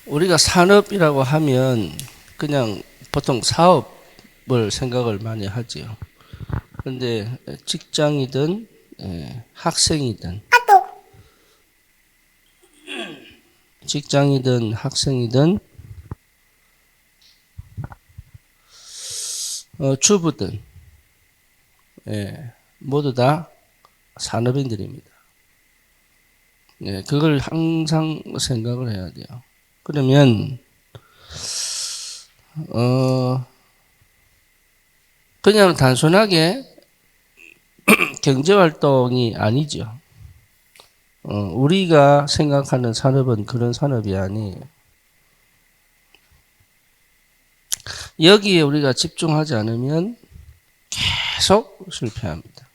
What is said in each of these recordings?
우리가 산업이라고 하면 그냥 보통 사업을 생각을 많이 하지요. 그런데 직장이든 학생이든 직장이든 학생이든 주부든 모두 다 산업인들입니다. 그걸 항상 생각을 해야 돼요. 그러면 그냥 단순하게 경제활동이 아니죠. 우리가 생각하는 산업은 그런 산업이 아니에요. 여기에 우리가 집중하지 않으면 계속 실패합니다.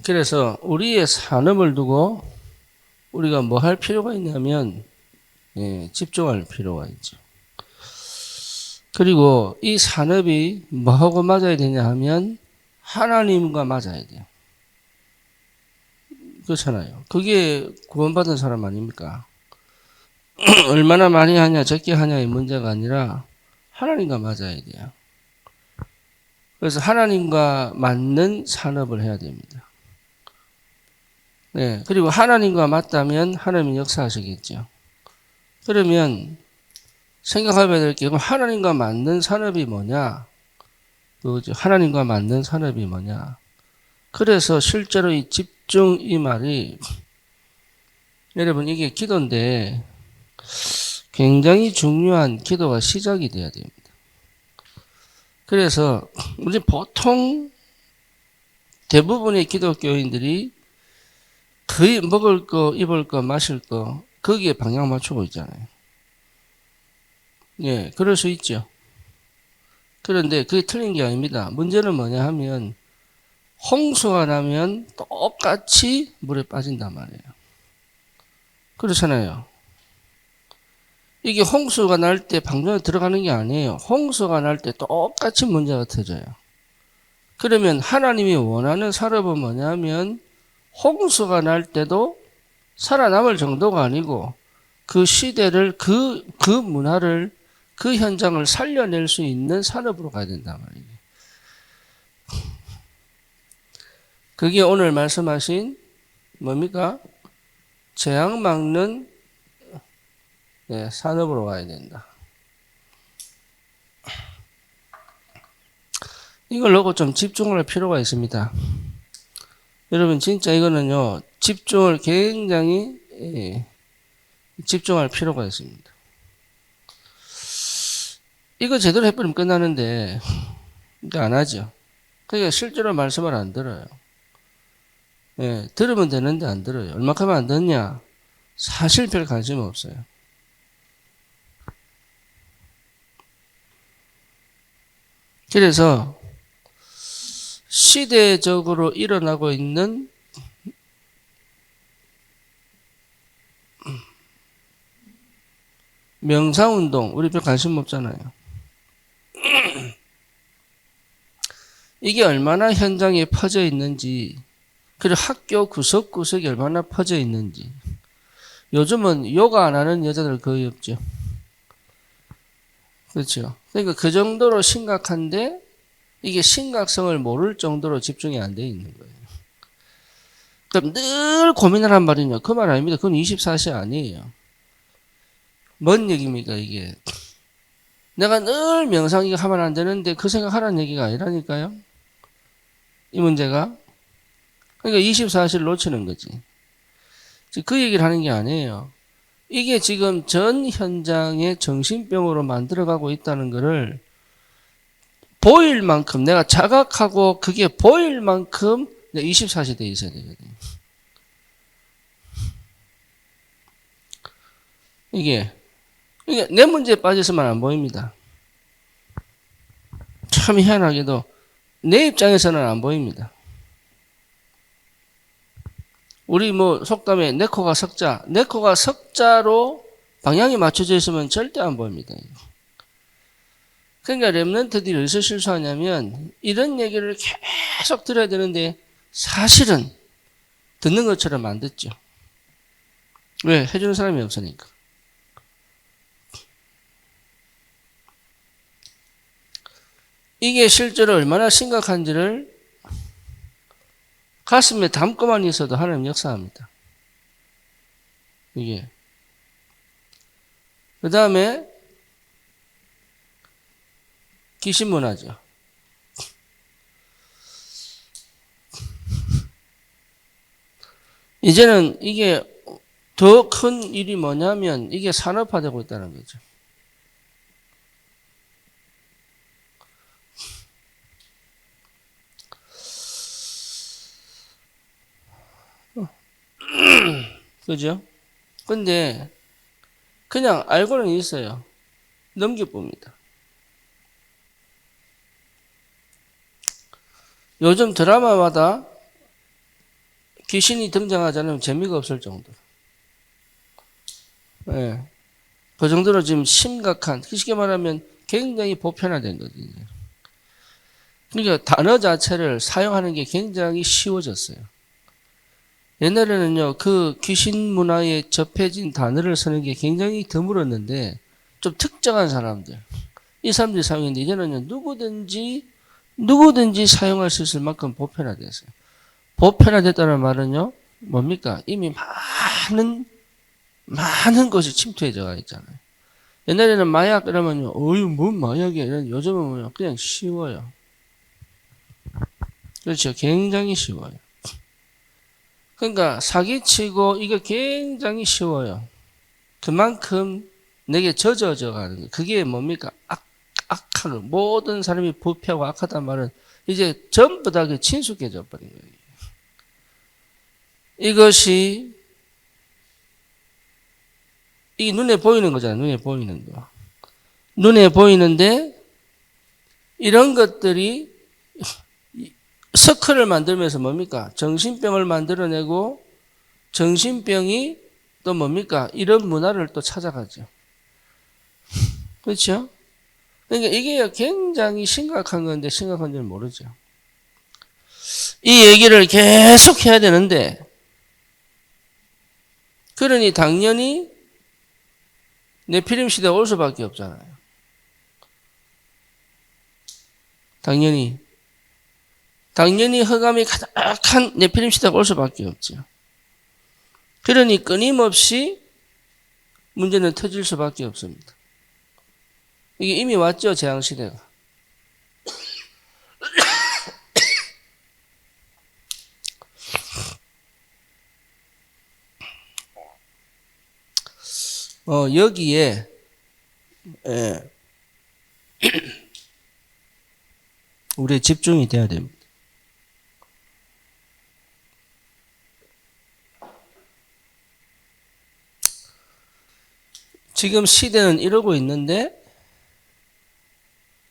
그래서 우리의 산업을 두고 우리가 뭐 할 필요가 있냐면 집중할 필요가 있죠. 그리고 이 산업이 뭐하고 맞아야 되냐 하면 하나님과 맞아야 돼요. 그렇잖아요. 그게 구원받은 사람 아닙니까? 얼마나 많이 하냐 적게 하냐의 문제가 아니라 하나님과 맞아야 돼요. 그래서 하나님과 맞는 산업을 해야 됩니다. 그리고 하나님과 맞다면 하나님이 역사하시겠죠. 그러면 생각해봐야 될 게, 그럼 하나님과 맞는 산업이 뭐냐? 하나님과 맞는 산업이 뭐냐? 그래서 실제로 이 집중 이 말이, 여러분 이게 기도인데 굉장히 중요한 기도가 시작이 돼야 됩니다. 그래서 우리 보통 대부분의 기독교인들이 거의 먹을 거, 입을 거, 마실 거 거기에 방향 맞추고 있잖아요. 그럴 수 있죠. 그런데 그게 틀린 게 아닙니다. 문제는 뭐냐 하면 홍수가 나면 똑같이 물에 빠진단 말이에요. 그렇잖아요. 이게 홍수가 날 때 방전에 들어가는 게 아니에요. 홍수가 날 때 똑같이 문제가 터져요. 그러면 하나님이 원하는 산업은 뭐냐면 홍수가 날 때도 살아남을 정도가 아니고 그 시대를 그 문화를 그 현장을 살려낼 수 있는 산업으로 가야 된단 말이에요. 그게 오늘 말씀하신 뭡니까? 재앙 막는 산업으로 가야 된다. 이걸 놓고 좀 집중을 할 필요가 있습니다. 여러분 진짜 이거는요. 집중을 굉장히 집중할 필요가 있습니다. 이거 제대로 해버리면 끝나는데 안 하죠. 그러니까 실제로 말씀을 안 들어요. 들으면 되는데 안 들어요. 얼마큼 안 듣냐? 사실 별 관심 없어요. 그래서 시대적으로 일어나고 있는 명상운동 우리 별 관심 없잖아요. 이게 얼마나 현장에 퍼져 있는지, 그리고 학교 구석구석에 얼마나 퍼져 있는지. 요즘은 요가 안 하는 여자들 거의 없죠. 그렇죠. 그러니까 그 정도로 심각한데 이게 심각성을 모를 정도로 집중이 안 돼 있는 거예요. 그럼 늘 고민하란 말이냐? 그 말 아닙니다. 그건 24시 아니에요. 뭔 얘기입니까 이게? 내가 늘 명상 이거 하면 안 되는데 그 생각하라는 얘기가 아니라니까요. 이 문제가. 그러니까 24시를 놓치는 거지. 그 얘기를 하는 게 아니에요. 이게 지금 전 현장의 정신병으로 만들어가고 있다는 것을 보일 만큼 내가 자각하고 그게 보일 만큼 24시 돼 있어야 되거든요. 이게 내 문제에 빠져서만 안 보입니다. 참 희한하게도 내 입장에서는 안 보입니다. 우리 속담에 내 코가 석자, 내 코가 석자로 방향이 맞춰져 있으면 절대 안 보입니다. 그러니까 렘넌트들이 어디서 실수하냐면 이런 얘기를 계속 들어야 되는데 사실은 듣는 것처럼 안 듣죠. 왜? 해주는 사람이 없으니까. 이게 실제로 얼마나 심각한지를 가슴에 담고만 있어도 하나님 역사합니다. 이게. 그 다음에 귀신 문화죠. 이제는 이게 더 큰 일이 뭐냐면 이게 산업화되고 있다는 거죠. 그죠? 근데 그냥 알고는 있어요. 넘겨봅니다. 요즘 드라마마다 귀신이 등장하지 않으면 재미가 없을 정도로. 예. 그 정도로 지금 심각한, 쉽게 말하면 굉장히 보편화된 거거든요. 그러니까 단어 자체를 사용하는 게 굉장히 쉬워졌어요. 옛날에는요, 그 귀신 문화에 접해진 단어를 쓰는 게 굉장히 드물었는데, 좀 특정한 사람들, 이 사람들이 사용했는데, 이제는 누구든지 사용할 수 있을 만큼 보편화됐어요. 보편화됐다는 말은요, 뭡니까? 이미 많은 것이 침투해져 있잖아요. 옛날에는 마약 이러면요, 어휴, 뭔 마약이야. 요즘은 뭐요, 그냥 쉬워요. 그렇죠. 굉장히 쉬워요. 그러니까 사기치고 이게 굉장히 쉬워요. 그만큼 내게 젖어져 가는 거예요. 그게 뭡니까? 악한 거. 모든 사람이 부패하고 악하단 말은 이제 전부 다 친숙해져 버린 거예요. 이것이 이 눈에 보이는 거잖아요. 눈에 보이는 거. 눈에 보이는데 이런 것들이 서클을 만들면서 뭡니까? 정신병을 만들어내고 정신병이 또 뭡니까? 이런 문화를 또 찾아가죠. 그렇죠? 그러니까 이게 굉장히 심각한 건데 심각한 줄 모르죠. 이 얘기를 계속 해야 되는데 그러니 당연히 네피림 시대가 올 수밖에 없잖아요. 당연히 흑암이 가득한 네피림 시대가 올 수밖에 없죠. 그러니 끊임없이 문제는 터질 수밖에 없습니다. 이게 이미 왔죠, 재앙시대가. 여기에 우리 집중이 돼야 됩니다. 지금 시대는 이러고 있는데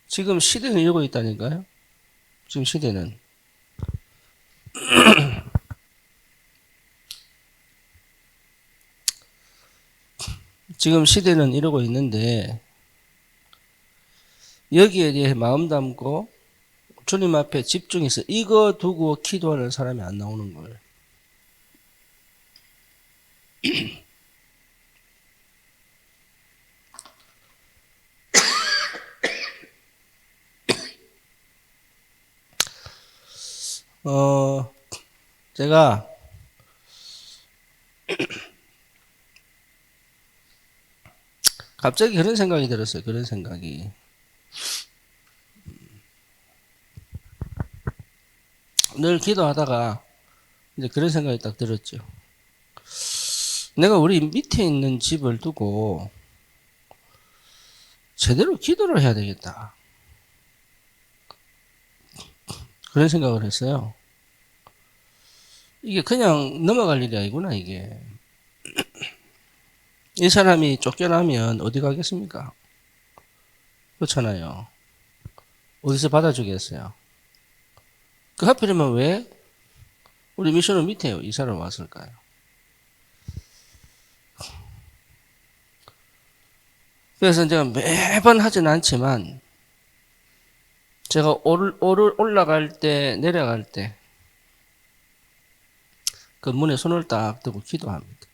지금 시대는 이러고 있다니까요. 지금 시대는 지금 시대는 이러고 있는데 여기에 대해 마음 담고 주님 앞에 집중해서 이거 두고 기도하는 사람이 안 나오는 거예요. 제가 갑자기 그런 생각이 들었어요. 그런 생각이. 늘 기도하다가 이제 그런 생각이 딱 들었죠. 내가 우리 밑에 있는 집을 두고 제대로 기도를 해야 되겠다. 그런 생각을 했어요. 이게 그냥 넘어갈 일이 아니구나, 이게. 이 사람이 쫓겨나면 어디 가겠습니까? 그렇잖아요. 어디서 받아주겠어요? 그 하필이면 왜 우리 미션은 밑에 이사를 왔을까요? 그래서 제가 매번 하진 않지만 제가 올라갈 때 내려갈 때 그 문에 손을 딱 대고 기도합니다.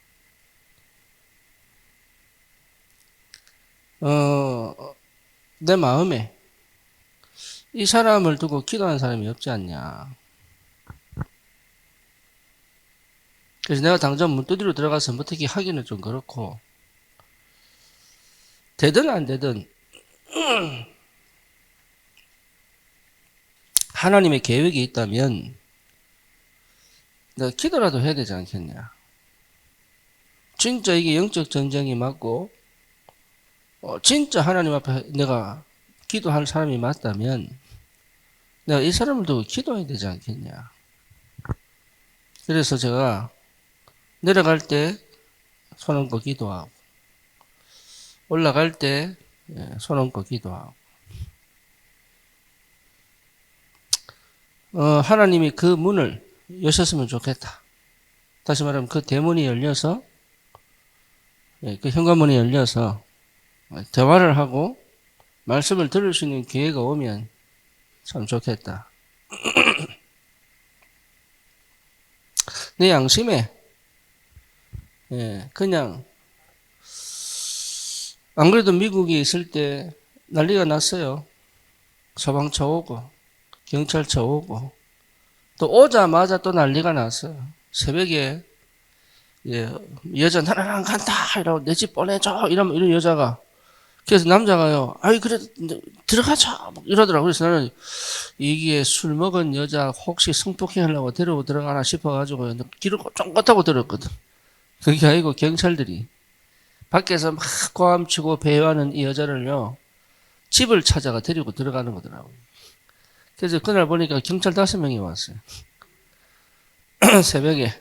내 마음에 이 사람을 두고 기도하는 사람이 없지 않냐. 그래서 내가 당장 문두리로 들어가서 어떻게 하기는 좀 그렇고, 되든 안 되든 하나님의 계획이 있다면 내가 기도라도 해야 되지 않겠냐. 진짜 이게 영적 전쟁이 맞고 진짜 하나님 앞에 내가 기도할 사람이 맞다면 내가 이 사람을 두고 기도해야 되지 않겠냐. 그래서 제가 내려갈 때 손 얹고 기도하고 올라갈 때 손 얹고 기도하고 하나님이 그 문을 여셨으면 좋겠다. 다시 말하면 그 대문이 열려서 그 현관문이 열려서 대화를 하고 말씀을 들을 수 있는 기회가 오면 참 좋겠다. 내 양심에 그냥 안 그래도 미국에 있을 때 난리가 났어요. 소방차 오고 경찰차 오고 또 오자마자 또 난리가 났어요. 새벽에 여자 나는 안 간다 이러고 내 집 보내줘 이러면 이런 여자가 그래서 남자가요 아이 그래 들어가자 이러더라고. 그래서 나는 이게 술 먹은 여자 혹시 성폭행하려고 데리고 들어가나 싶어가지고 길을 쫑긋하고 들었거든. 그게 아니고 경찰들이 밖에서 막 고함치고 배회하는 이 여자를요 집을 찾아가 데리고 들어가는 거더라고요. 그래서 그날 보니까 경찰 5명이 왔어요. 새벽에.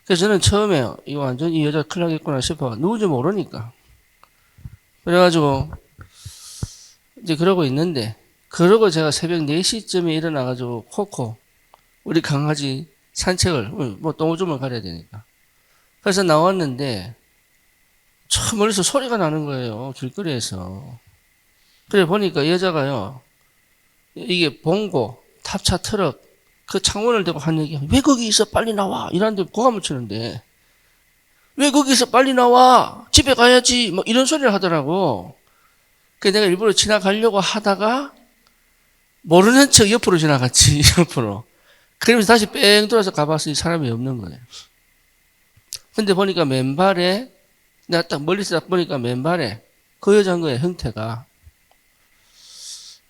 그래서 저는 처음에 이거 완전 이 여자 큰일 나겠구나 싶어 누군지 모르니까 그래가지고 이제 그러고 있는데 그러고 제가 새벽 4시쯤에 일어나가지고 코코 우리 강아지 산책을 뭐 똥오줌을 가려야 되니까 그래서 나왔는데 저 멀리서 소리가 나는 거예요. 길거리에서. 그래 보니까 여자가요 이게 봉고 탑차 트럭 그 창문을 대고 한 얘기 왜 거기 있어 빨리 나와 이러는데 고함을 치는데 왜 거기 있어 빨리 나와 집에 가야지 뭐 이런 소리를 하더라고. 그래서 내가 일부러 지나가려고 하다가 모르는 척 옆으로 지나갔지. 옆으로. 그러면서 다시 뺑 돌아서 가봤더니 사람이 없는 거예요. 근데 보니까 맨발에 내가 딱 멀리서 딱 보니까 맨발에 그 여자인 거예요. 형태가.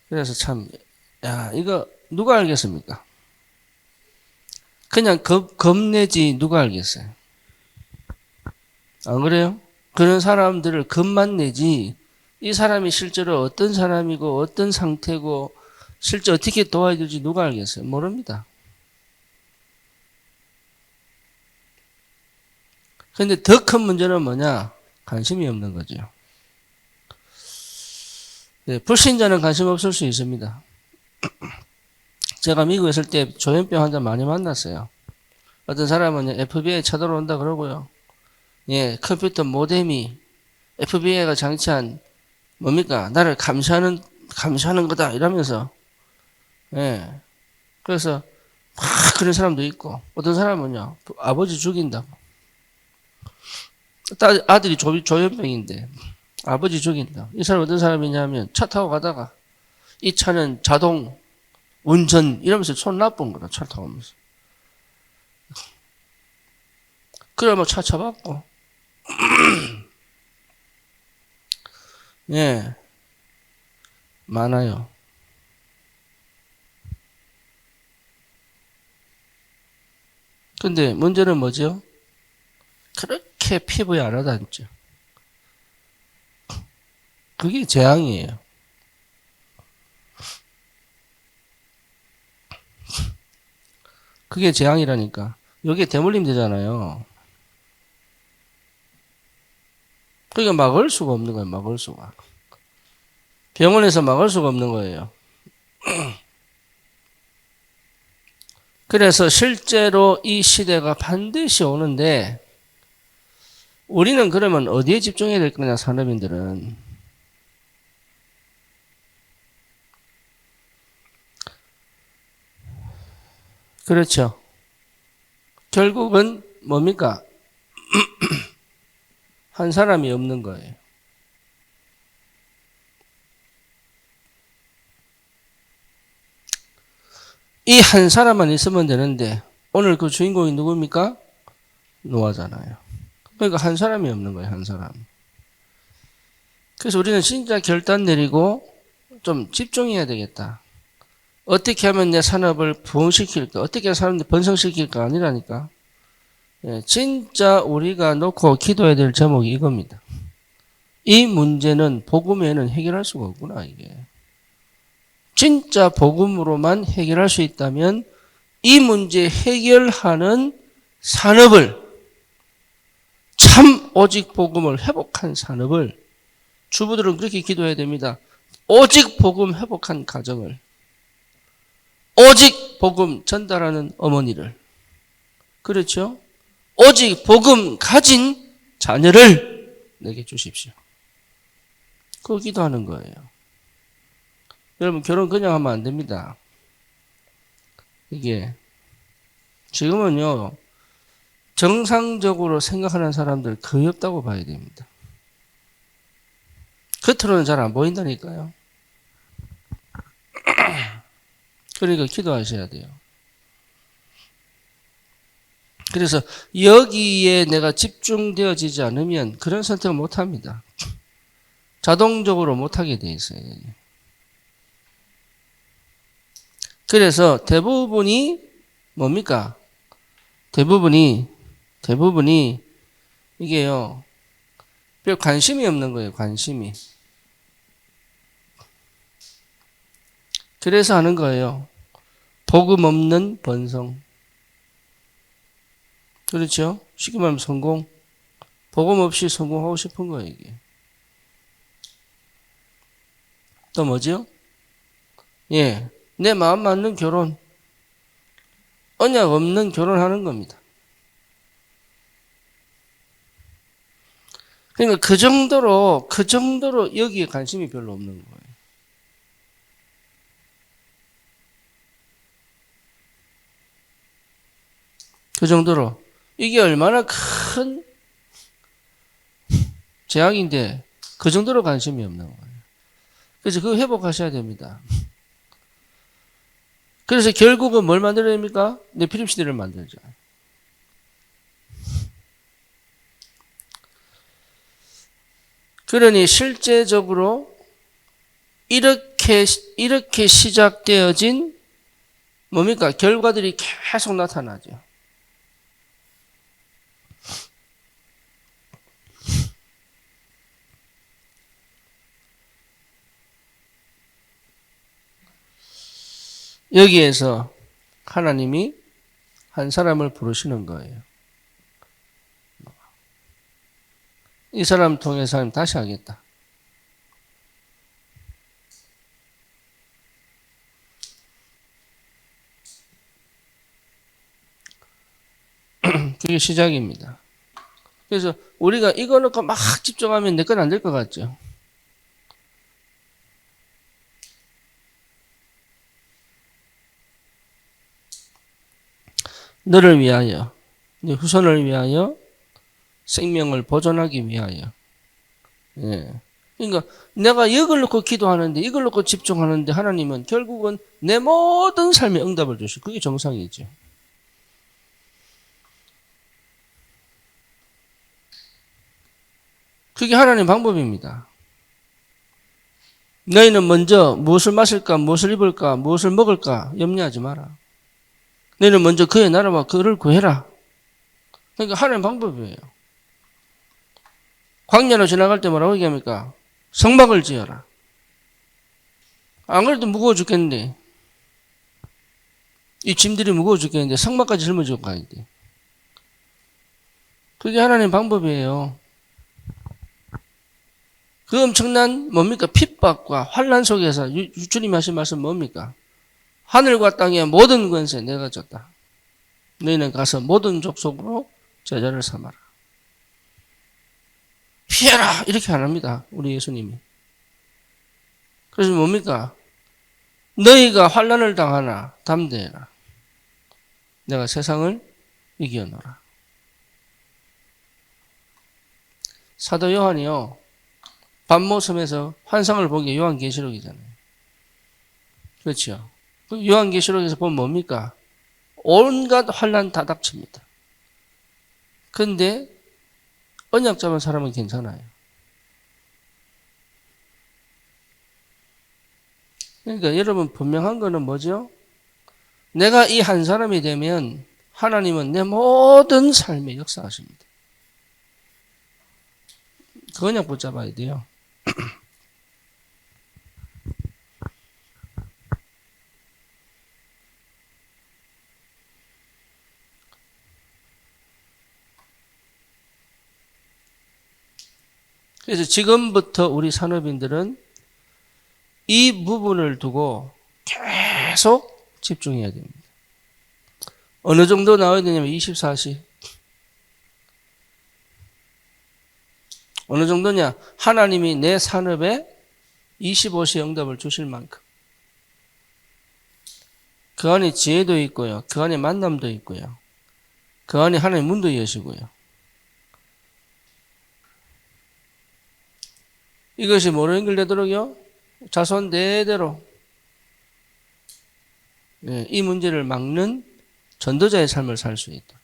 그래서 참 야 이거 누가 알겠습니까? 그냥 겁내지 누가 알겠어요? 안 그래요? 그런 사람들을 겁만 내지 이 사람이 실제로 어떤 사람이고 어떤 상태고 실제 어떻게 도와야 될지 누가 알겠어요? 모릅니다. 그런데 더 큰 문제는 뭐냐? 관심이 없는 거죠. 네, 불신자는 관심 없을 수 있습니다. 제가 미국에 있을 때 조현병 환자 많이 만났어요. 어떤 사람은 FBI 쳐들어온다 그러고요. 예, 컴퓨터 모뎀이 FBI가 장치한 뭡니까? 나를 감시하는 거다 이러면서 예. 그래서 막 그런 사람도 있고 어떤 사람은요 아버지 죽인다고 아들이 조현병인데 아버지 죽인다. 이 사람 어떤 사람이냐면 차 타고 가다가 이 차는 자동 운전 이러면서 손 나쁜 거다. 차 타고 오면서 그래 뭐 차 쳐봤고 예 많아요. 근데 문제는 뭐죠? 그렇게 피부에 안 와닿죠. 그게 재앙이에요. 그게 재앙이라니까. 여기에 대물림 되잖아요. 그러니까 막을 수가 없는 거예요. 막을 수가. 병원에서 막을 수가 없는 거예요. 그래서 실제로 이 시대가 반드시 오는데 우리는 그러면 어디에 집중해야 될 거냐 산업인들은. 그렇죠. 결국은 뭡니까? 한 사람이 없는 거예요. 이 한 사람만 있으면 되는데 오늘 그 주인공이 누굽니까? 노아잖아요. 그러니까 한 사람이 없는 거예요. 한 사람. 그래서 우리는 진짜 결단 내리고 좀 집중해야 되겠다. 어떻게 하면 내 산업을 부흥시킬까? 어떻게 하면 사람들 번성시킬까? 아니라니까. 예, 진짜 우리가 놓고 기도해야 될 제목이 이겁니다. 이 문제는 복음에는 해결할 수가 없구나, 이게. 진짜 복음으로만 해결할 수 있다면 이 문제 해결하는 산업을, 참 오직 복음을 회복한 산업을, 주부들은 그렇게 기도해야 됩니다. 오직 복음 회복한 가정을, 오직 복음 전달하는 어머니를, 그렇죠? 오직 복음 가진 자녀를 내게 주십시오. 그거 기도하는 거예요. 여러분, 결혼 그냥 하면 안 됩니다. 이게 지금은요, 정상적으로 생각하는 사람들 거의 없다고 봐야 됩니다. 겉으로는 잘 안 보인다니까요. 그러니까 기도하셔야 돼요. 그래서 여기에 내가 집중되어지지 않으면 그런 선택을 못 합니다. 자동적으로 못 하게 돼 있어요. 그래서 대부분이 뭡니까? 대부분이 이게요, 별 관심이 없는 거예요. 관심이. 그래서 하는 거예요. 복음 없는 번성. 그렇죠? 쉽게 말하면 성공. 복음 없이 성공하고 싶은 거예요, 이게. 또 뭐죠? 예. 내 마음 맞는 결혼. 언약 없는 결혼하는 겁니다. 그러니까 그 정도로 여기에 관심이 별로 없는 거예요. 그 정도로. 이게 얼마나 큰 재앙인데 그 정도로 관심이 없는 거예요. 그래서 그거 회복하셔야 됩니다. 그래서 결국은 뭘 만들어야 됩니까? 네피림 시대를 만들자. 그러니 실제적으로 이렇게 시작되어진 뭡니까? 결과들이 계속 나타나죠. 여기에서 하나님이 한 사람을 부르시는 거예요. 이 사람 통해서 하나님 다시 하겠다. 그게 시작입니다. 그래서 우리가 이거 놓고 막 집중하면 내 건 안 될 것 같죠? 너를 위하여, 네 후손을 위하여, 생명을 보존하기 위하여. 예. 그러니까 내가 이걸 놓고 기도하는데, 이걸 놓고 집중하는데 하나님은 결국은 내 모든 삶에 응답을 주시고, 그게 정상이죠. 그게 하나님의 방법입니다. 너희는 먼저 무엇을 마실까, 무엇을 입을까, 무엇을 먹을까 염려하지 마라. 너희는 먼저 그의 나라와 그를 구해라. 그러니까 하나님의 방법이에요. 광야로 지나갈 때 뭐라고 얘기합니까? 성막을 지어라. 안 그래도 무거워 죽겠는데, 이 짐들이 무거워 죽겠는데 성막까지 짊어지고 가야 돼. 그게 하나님의 방법이에요. 그 엄청난 뭡니까? 핍박과 환난 속에서 주님이 하신 말씀 뭡니까? 하늘과 땅의 모든 권세 내가 줬다. 너희는 가서 모든 족속으로 제자를 삼아라. 피해라! 이렇게 안 합니다. 우리 예수님이. 그래서 뭡니까? 너희가 환난을 당하나 담대해라. 내가 세상을 이겨노라. 사도 요한이요, 밤모섬에서 환상을 보게 요한계시록이잖아요. 그렇죠? 요한계시록에서 보면 뭡니까? 온갖 환난 다 닥칩니다. 근데 언약 잡은 사람은 괜찮아요. 그러니까 여러분 분명한 거는 뭐죠? 내가 이 한 사람이 되면 하나님은 내 모든 삶에 역사하십니다. 그 언약 붙잡아야 돼요. 그래서 지금부터 우리 산업인들은 이 부분을 두고 계속 집중해야 됩니다. 어느 정도 나와야 되냐면 24시. 어느 정도냐? 하나님이 내 산업에 25시 응답을 주실 만큼. 그 안에 지혜도 있고요. 그 안에 만남도 있고요. 그 안에 하나님 문도 여시고요. 이것이 뭐로 연결되도록요? 자손 대대로 이 문제를 막는 전도자의 삶을 살 수 있다.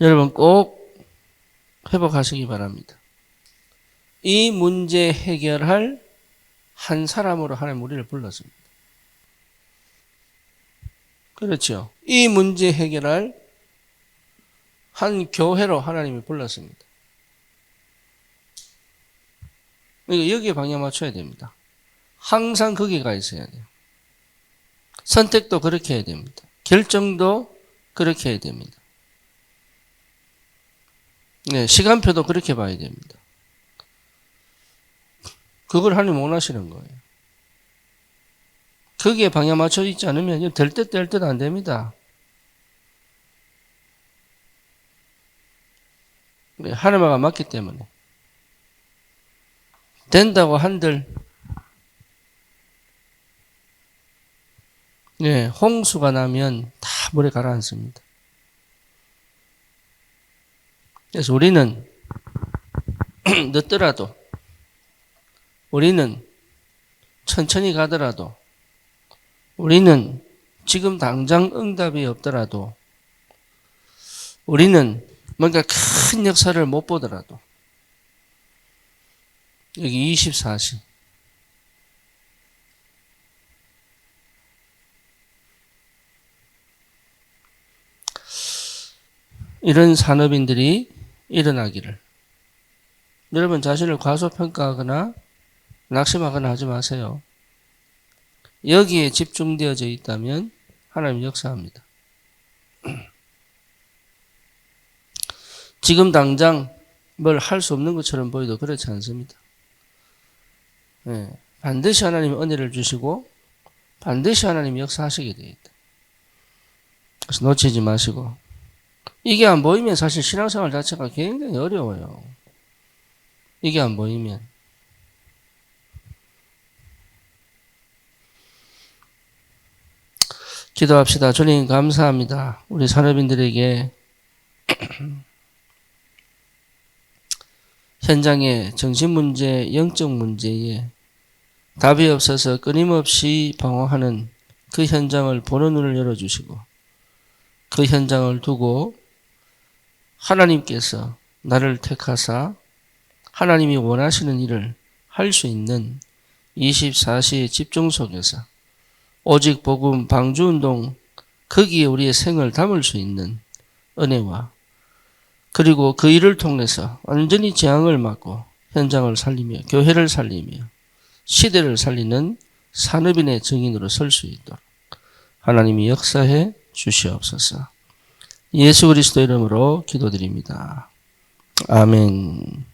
여러분 꼭 회복하시기 바랍니다. 이 문제 해결할 한 사람으로 하나님 우리를 불렀습니다. 그렇죠. 이 문제 해결할 한 교회로 하나님이 불렀습니다. 그러니까 여기에 방향 맞춰야 됩니다. 항상 거기에 가 있어야 돼요. 선택도 그렇게 해야 됩니다. 결정도 그렇게 해야 됩니다. 네, 시간표도 그렇게 봐야 됩니다. 그걸 하나님 원하시는 거예요. 거기에 방향 맞춰 있지 않으면 될 듯 될 듯 안 됩니다. 하늘마가 맞기 때문에. 된다고 한들 홍수가 나면 다 물에 가라앉습니다. 그래서 우리는 늦더라도 우리는 천천히 가더라도 우리는 지금 당장 응답이 없더라도 우리는 뭔가 큰 역사를 못 보더라도 여기 24시 이런 산업인들이 일어나기를 여러분 자신을 과소평가하거나 낙심하거나 하지 마세요. 여기에 집중되어져 있다면 하나님 역사합니다. 지금 당장 뭘 할 수 없는 것처럼 보여도 그렇지 않습니다. 반드시 하나님이 은혜를 주시고 반드시 하나님이 역사하시게 되어 있다. 그래서 놓치지 마시고 이게 안 보이면 사실 신앙생활 자체가 굉장히 어려워요. 이게 안 보이면. 기도합시다. 주님 감사합니다. 우리 산업인들에게 현장의 정신문제, 영적 문제에 답이 없어서 끊임없이 방황하는 그 현장을 보는 눈을 열어주시고 그 현장을 두고 하나님께서 나를 택하사 하나님이 원하시는 일을 할 수 있는 24시의 집중 속에서 오직 복음 방주운동 거기에 우리의 생을 담을 수 있는 은혜와 그리고 그 일을 통해서 완전히 재앙을 막고 현장을 살리며 교회를 살리며 시대를 살리는 산업인의 증인으로 설 수 있도록 하나님이 역사해 주시옵소서. 예수 그리스도 이름으로 기도드립니다. 아멘.